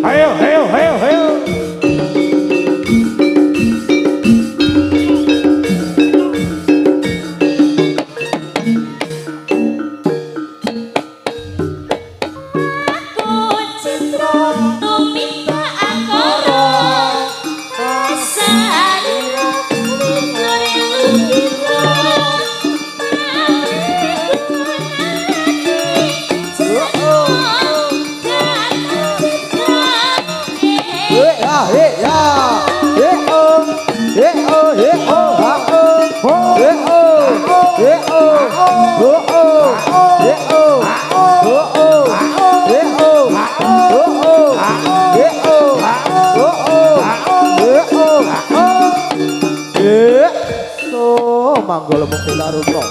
Hayo, hayo, hayo, hayo. Manggala mukti larutno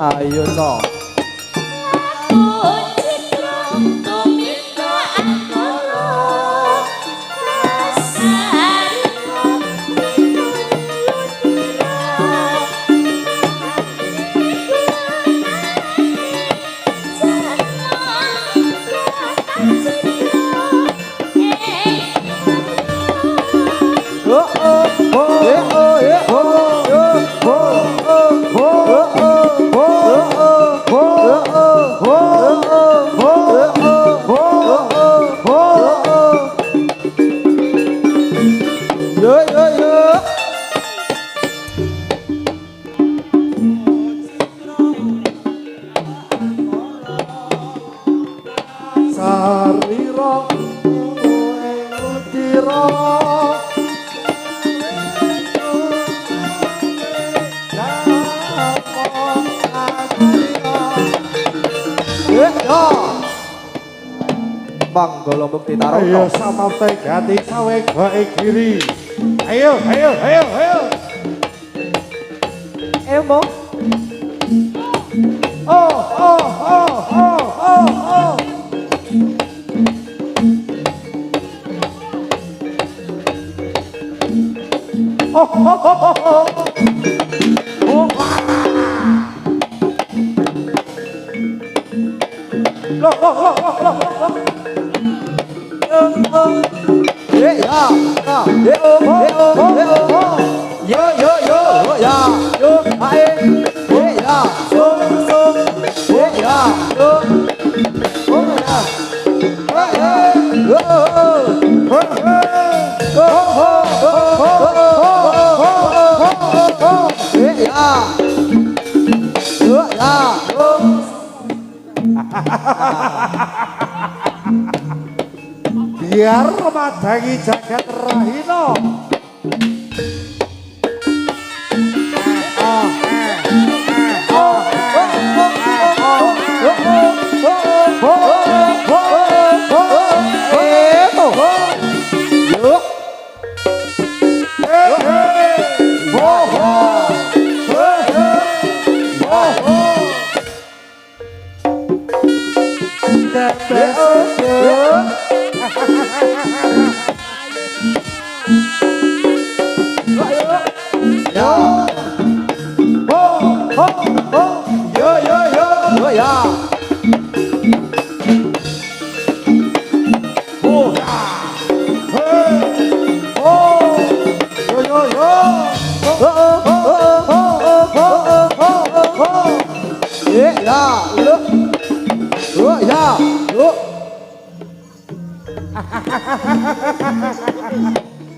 ayo so Manggala mukti taruna Ayo sama tegati sawe gae kiri. Ayo, ayo, ayo, ayo. emo Oh, oh, oh, oh, oh, oh. Oh, oh, oh, oh, oh. Oh, loh, loh, loh, loh, loh, loh. yo yo yo ya yo ae ya so so ya yo oh ya biar madangi jagat rahina.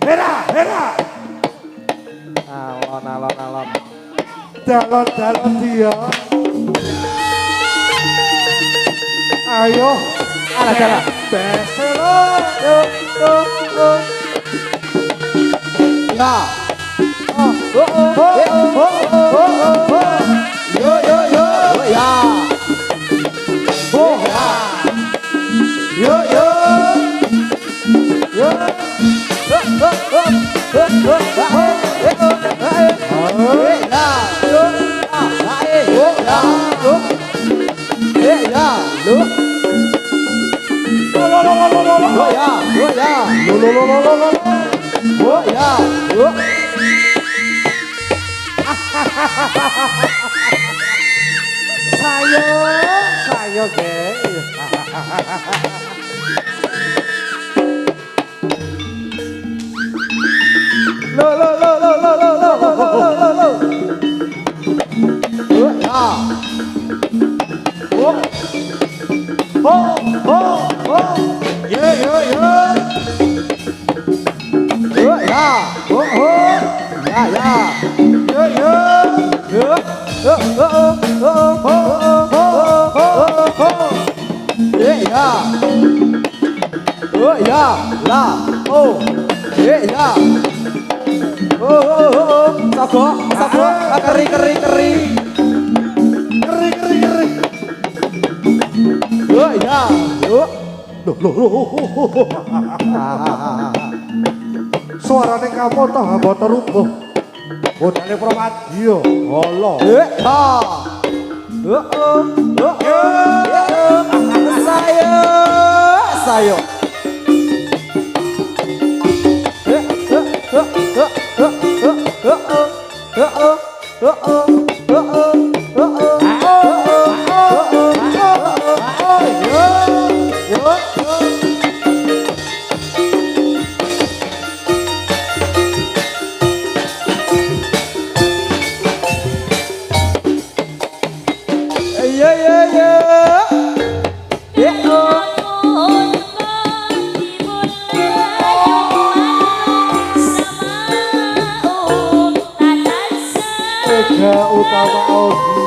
Hera, hera. Alon. Dalon dia. Ayo. Ala. Beselo. Ya. Yo. Ya. Saya geng. Lo. Keri. Suarane kamu toh boten rubuh. Bodane Pramadya. Allah. Sayo. Utama Ogi.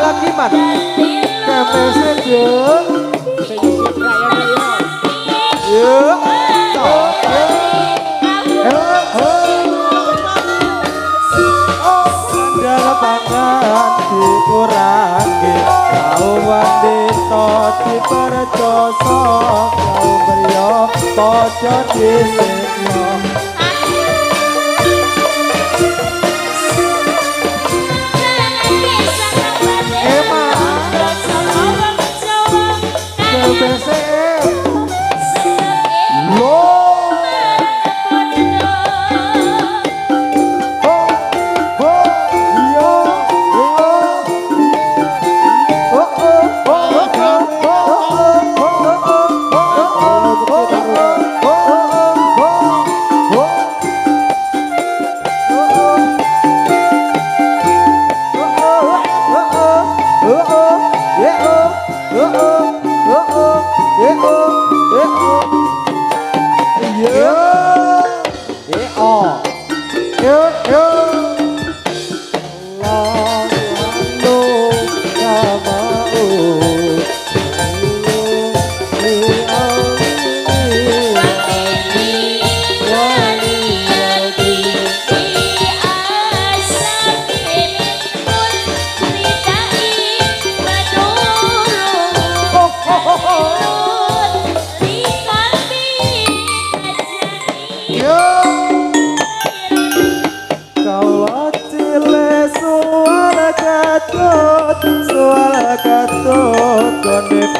Lagi mana? Dalam pangan dikurangi, kau wanita dipercosok, kau beriyo podo disikno.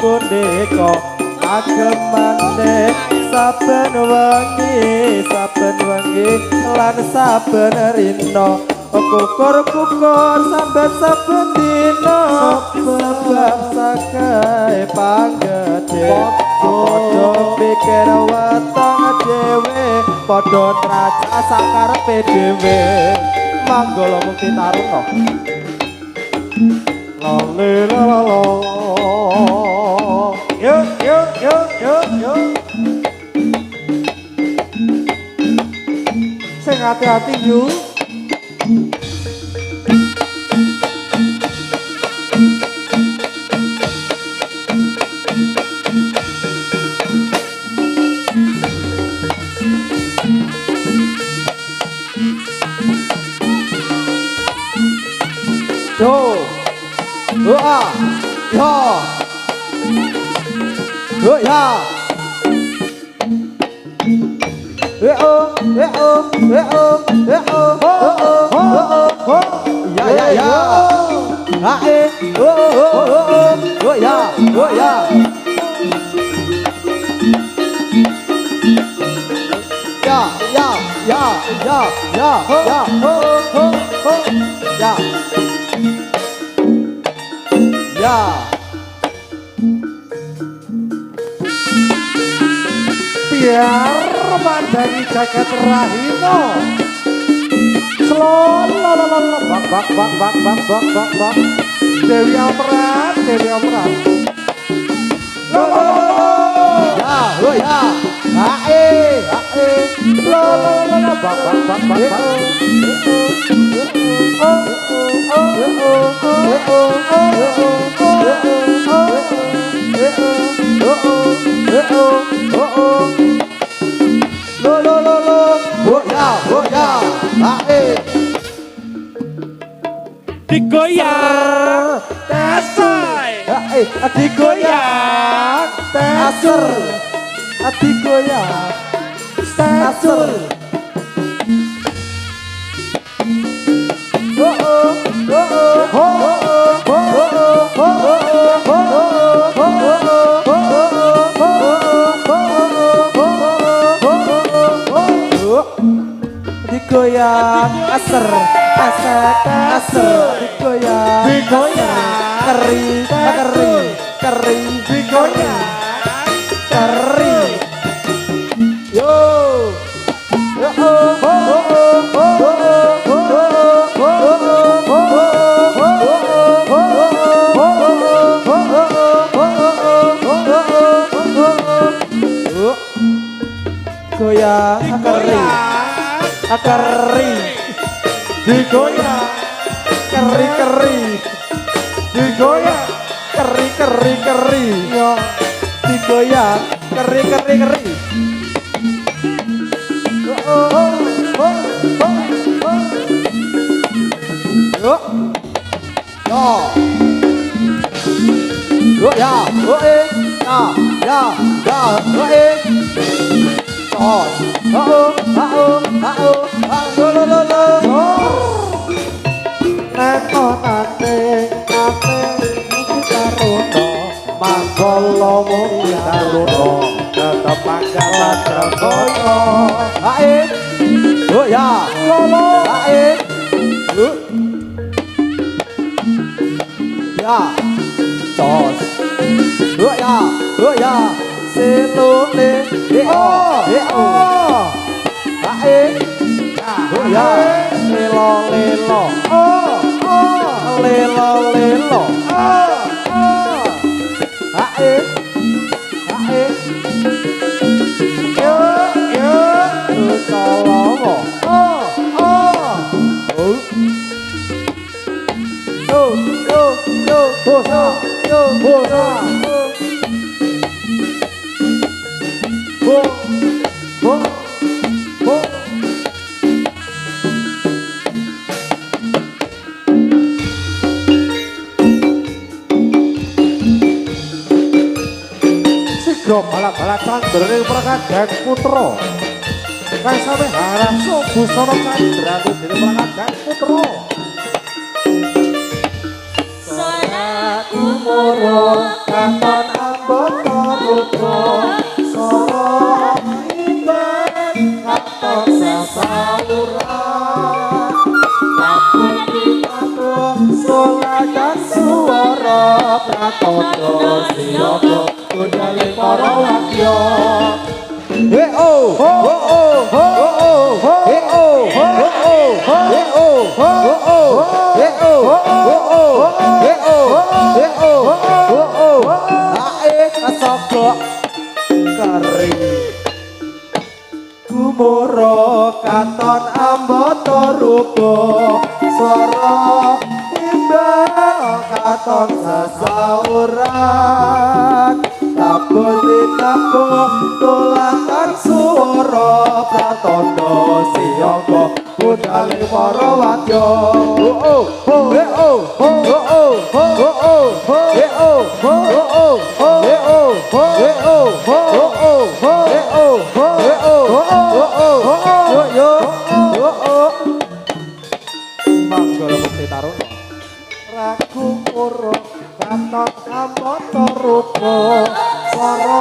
Pundika agemane saben wengi lan saben rina kukur sambat saben dina sebab sakae panggede padha pikir watang dhewe padha traja sakarepe dhewe manggala mukti taruna Lale la la la. Yo yo yo yo yo. Sing hati-hati yo. Yo, ya, Biar mandari jagat rahino. Selololololol. Bak. Dewi Amran, Dewi Amran. Digoyang tesai Digoyang Aser Digoyang Aser Digoyang Aser Digoyang Keri Digoyang. Keri Yo Goyang keri Digoyang. keri Digoyang. keri Yo. digoyang keri Nekonane ate taruno manggala mung taruno tetep panggalan jagono Sigra balak-balak candrene Prakadang Putra. Kaisame harap Busana candrané dene Prakadang Putra. Sorak umuro Katon ambata rupa sora iman katon sasaura katon soladan suara pratoto siyoto kudale para wakya Kumoro katon amboto rupo swara imbang katon sasauran tapun ditapo tulakan swara pratondo siyoko budale para wadya Manggala Bukti Taruna Ragu Muro Katon Amboto Rupo Swara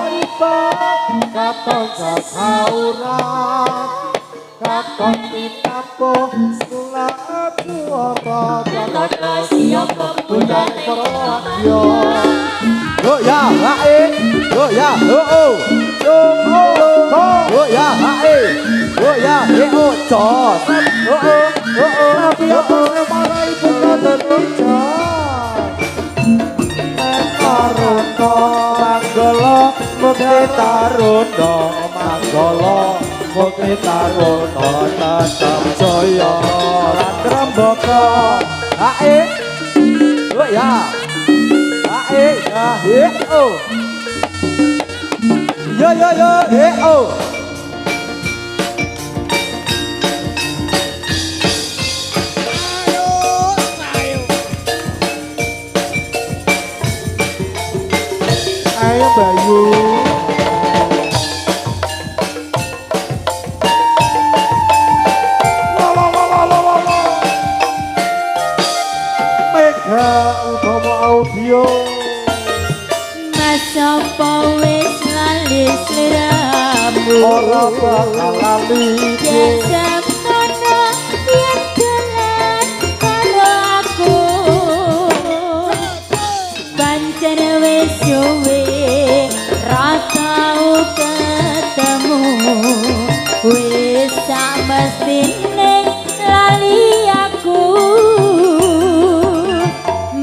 Ibang Katon Sasauran Katon Pitapo Sulap Suara Pratondo Siyoko Budale para wadya ya hae ya ya hae ya jos tapi apa marai bukan terus Tarundo Manggala Bukti Taruna Manggala Bukti Taruna tetap jaya lan rembaka hae ya hae ya yo ayo Bayu Mega Utama Audio Masapa wis lali sliramu ora bakal lali Semono yen dolan karo aku pancen wis suwe ra tau ketemu wis samestine lali aku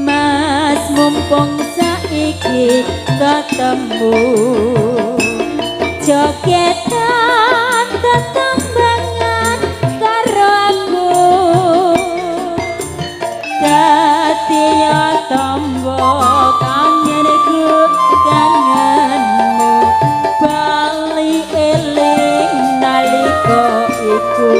Mas mumpung saiki ketemu jogetan tetembangan karo aku dadi ya tombo kangenku kangenmu bali eling nalika iku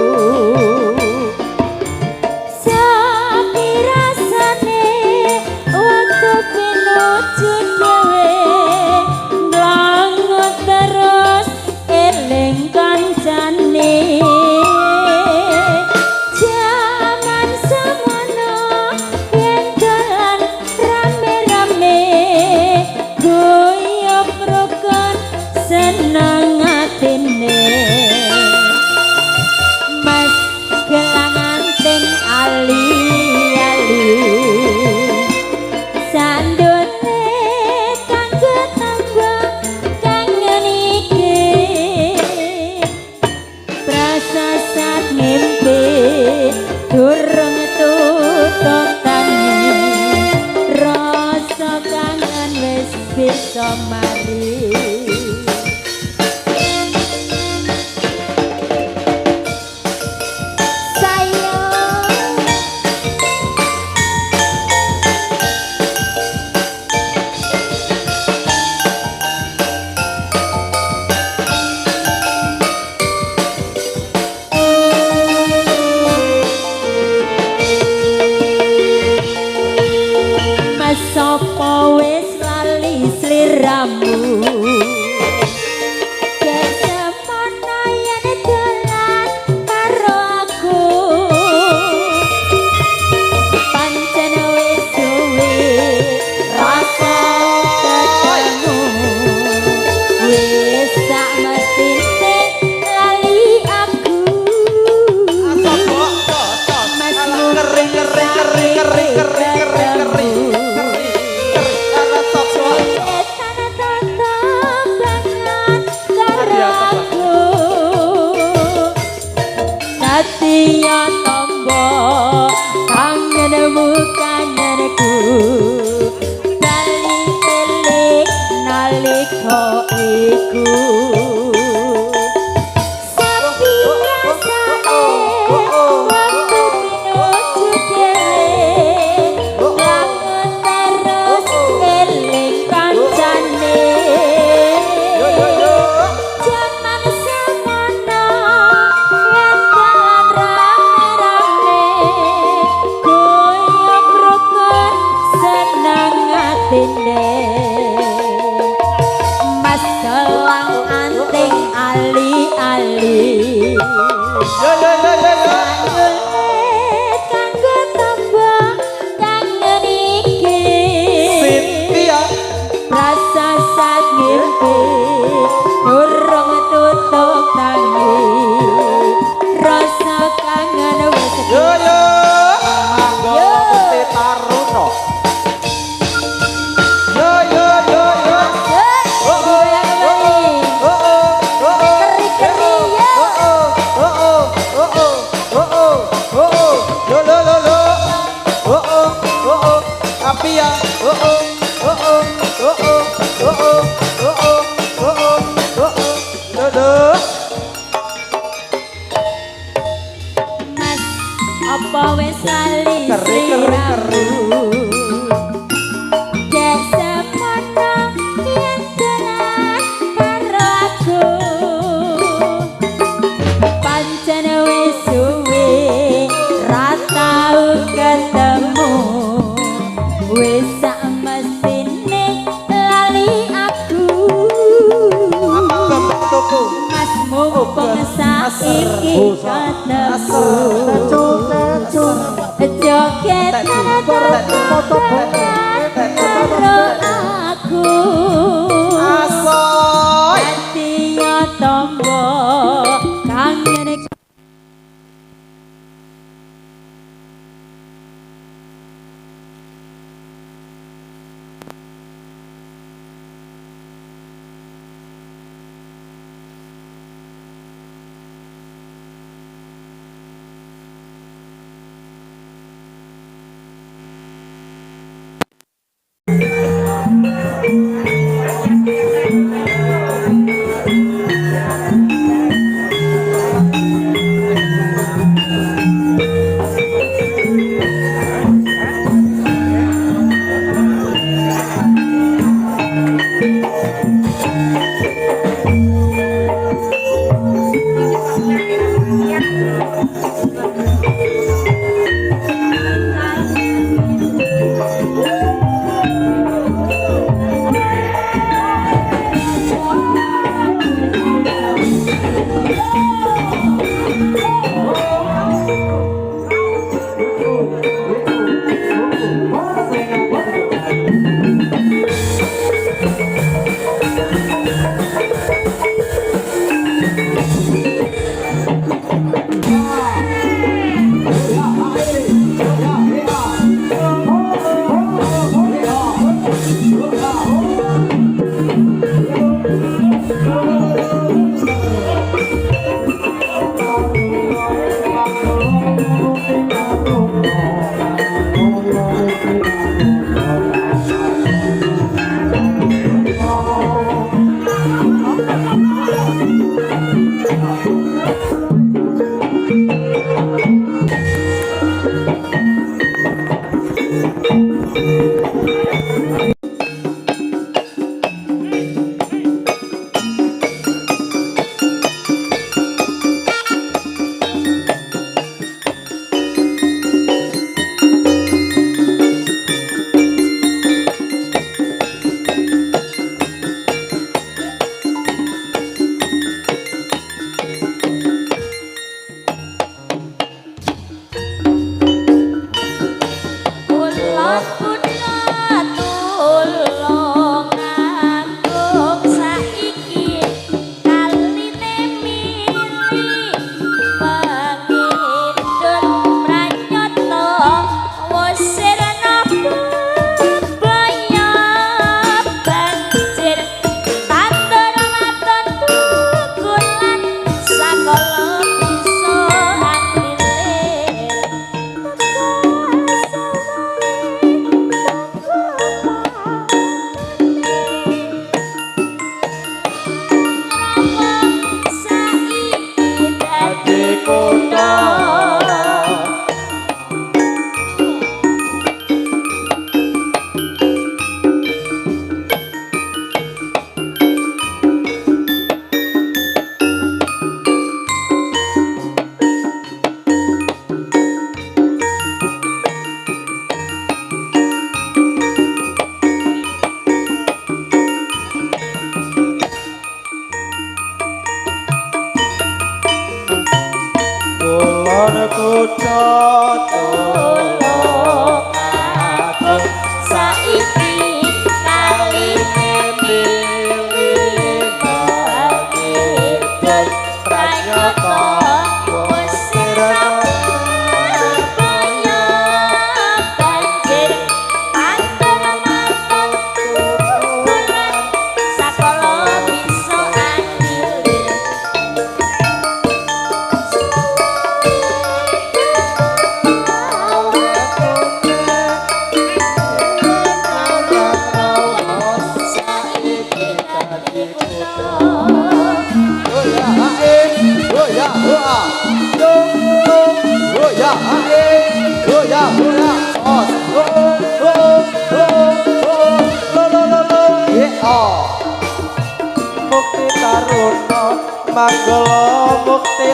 bali eling nalika iku sapi rasane waktu pinuju dhewe langen terus eling kancane jaman semono wendan rame-rame goyang rukun seneng atine mas gelang anting ali-ali kanggo tambah kangen iki Cynthia rasa sak ngimpi durung tutup tangi rasa kangen wis yo mangga mesti taruno yo tapi ya mas apa wis lali Keri. Dek semono yen tenan karo aku pancen wis suwe ra tau ketemu wis sak mestine lali aku tuku mas mumpung saiki ketemu joget karo aku asoy hati ya tombo kangen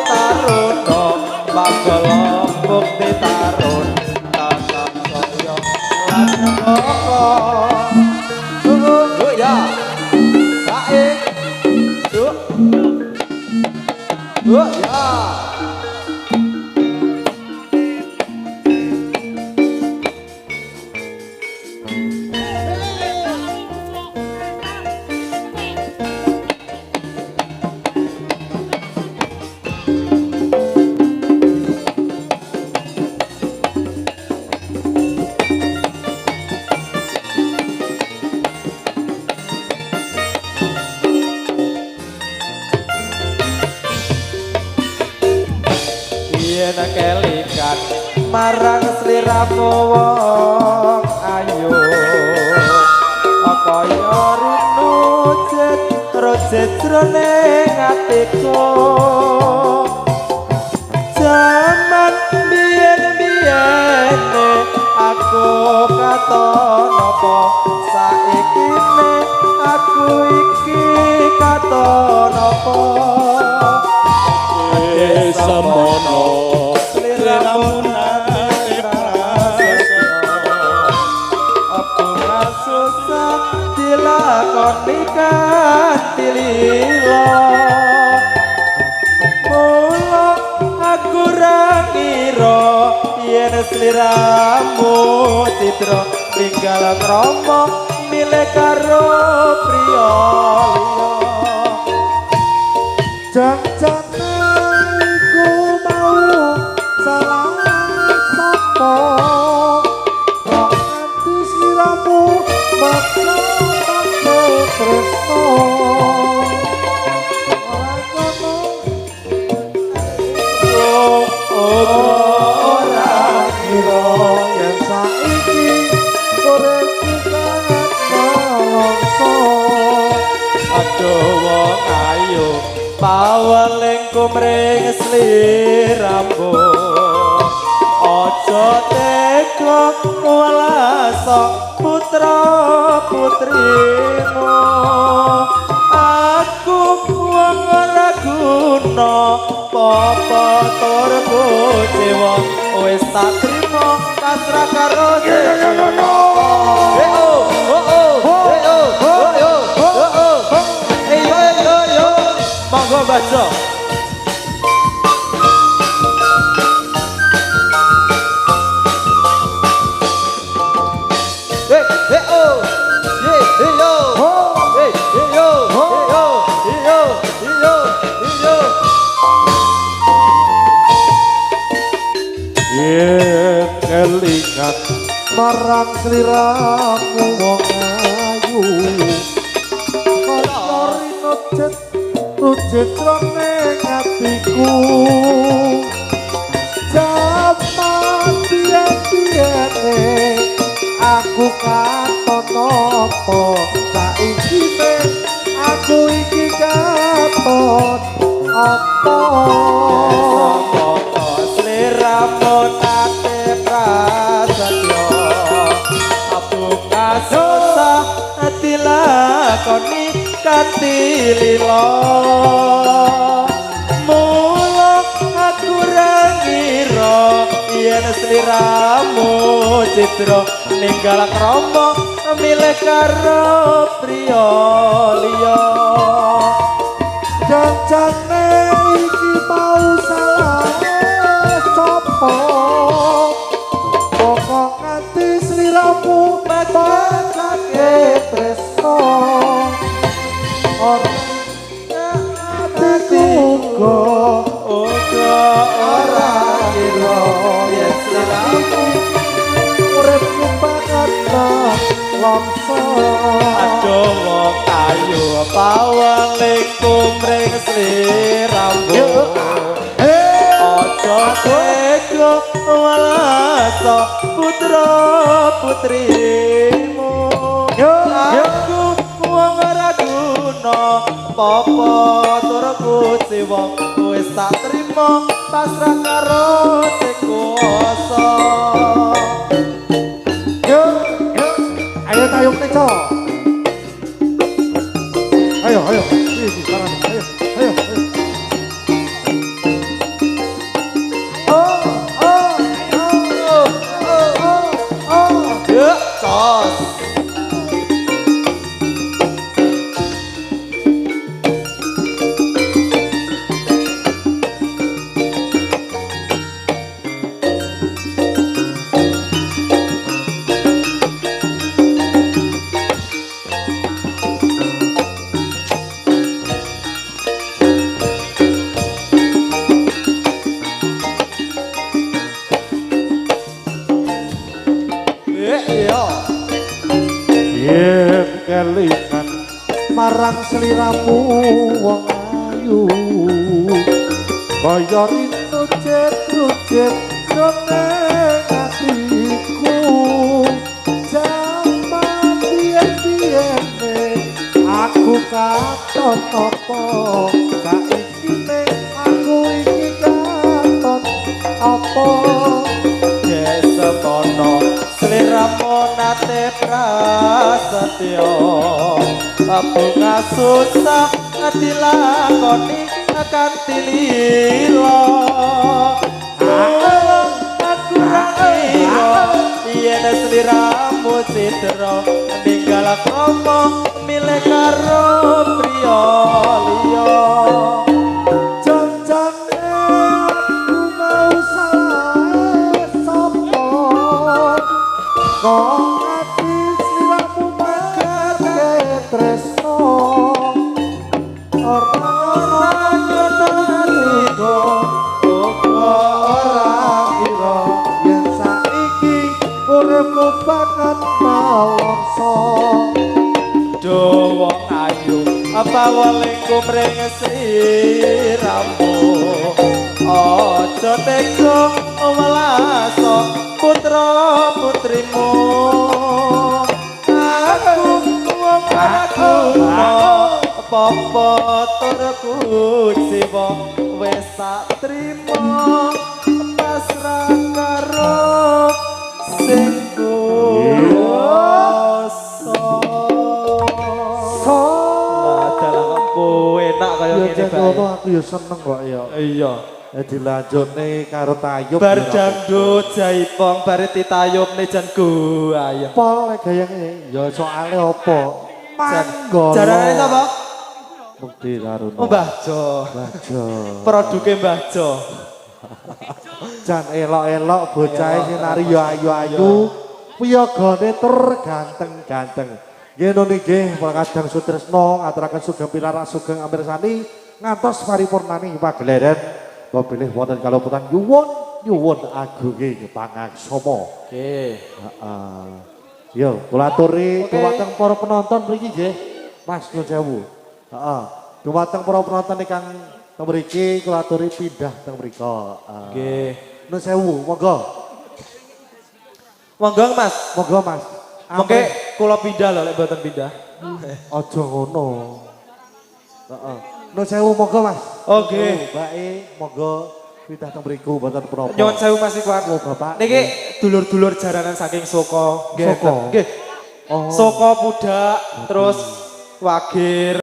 tarun Bagala bukti tarun Tatap saya lan koko ya saik ya yen kelikan marang sliramu wong ayu kaya rinu rojet jroning atiku jaman biyen-biyene aku katon apa saikine aku iki katon apa Samono sliramu nate prasetyo apa susah dilakoni kanthi lila mula aku ra ngira yen sliramu citra tinggal krama milih karo priya liya paweling kumring sliramu aja tega walasa putra putrimu aku wong ora guna apa tur kecewa wis tak trimo pasrah karo monggo baca yen kelikan marang sliramu wong ayu kori nujet jroning atiku jaman biyen-biyene aku katon apa saikine aku iki katon apa sliramu tate prasetyo aku kasusah dilakoni kanthi lila mula aku ra ngira yen sliramu citra ninggal krama milih karo priya liya jancane iki mau salah sapa pokok nganti sliramu bakake tresno ora atiku uga ora kira yen sliramu uripku banget lamso aduh wong ayu paweling kumring sliramu aja tega walasa putra putrimu aku wong ora guna apa tur kecewa wis tak trimo pasrah karo sing kuwasa ayo tayung teco ayo ayo iki ayo ayo Iya. yen kelingan marang sliramu wong ayu kaya rindujet-rujet jroning atiku jaman biyen-biyene aku katon apa saiki ning aku iki katon apa Desemono sliramu nate prasetyo bunga susah dilakoni kanthi lila aku ra ngira yen sliramu citra ninggal kromo milih karo priya liya janjane aku mau salah sapa kok ati sliramu megate tresno ora nyono ora kira yen saiki uripku banget malongso wong ayu apa waling kumring sliramu aja tega welaso putra putrimu aku wong aku apa turku jiwa wis tak trimo pasrah karo sing kuwasa enak kaya ya ngene ngono bae. aku ya seneng kok ya Iya. dilanjutne karo tayub Bar dangdut jaipong bar ditayubne jan ayem. pol lek gayange ya soalé apa manggolo Jarane sapa? Mukti Karuno Oh Mbah Jo. Bajo Produke Mbah Jo. jan elok-elok bocahe sinari ya ayu-ayu piyagane ter ganteng-ganteng nggih nggih nggih Kadang Sutresno ngaturaken sugeng pinarak sugeng amirsani ngantos paripurnani pagelaran pilih wonten kaluputan nyuwun agunge pangaksama. Nggih. Heeh. Yo kula aturi dhumateng para penonton mriki nggih. Mas nuwun sewu. Heeh. Dhumateng para penonton ingkang teng mriki kula aturi pindah teng mrika. Nggih. Nuwun sewu, monggo. Monggo Mas. Monggo Mas. Mengke kula pindah lho lek mboten pindah. Aja ngono. Heeh. Nuwun sewu monggo Mas. Oke. Bae monggo pindah teng mriku mboten menapa. Nyuwun sewu Mas Iwan. Oh, Bapak. Niki dulur-dulur jaranan saking Soko. Nggih. Soko? Nggih. Oh. Soko Pudak terus Wagir